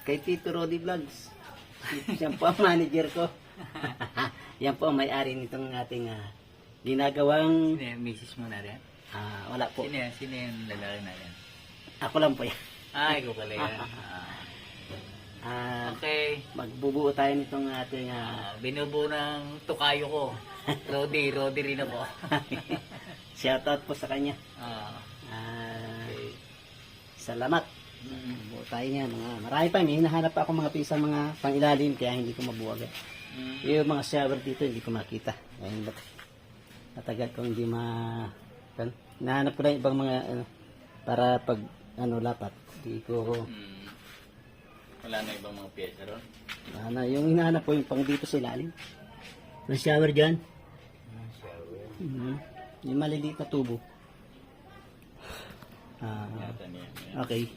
Kay Tito Rodi Vlogs. Siya po ang manager ko. Yan po ang may-ari nitong ating ginagawang... Sino yung misis mo na rin? wala po. Sino yung lalaki na rin? Ako lang po yan. Ikaw pala yan. Okay. Magbubuo tayo nitong ating... Binubuo ng tukayo ko. Rodi rin ako. Shoutout po sa kanya. Okay. Salamat. Buo tayo niya. Marami pa. May hinahanap pa ako mga pisang mga pangilalim kaya hindi ko mabuwag. Yung mga shower dito hindi ko makita. Ngayon ba? Matagal ko hindi hinahanap ko lang ibang mga para pag lapat. Hindi ko... Wala na ibang mga pyesa ron? Yung hinahanap ko yung pang dito sa ilalim. May shower dyan. Shower. Yung maliliit na tubo. Yata niya. Okay.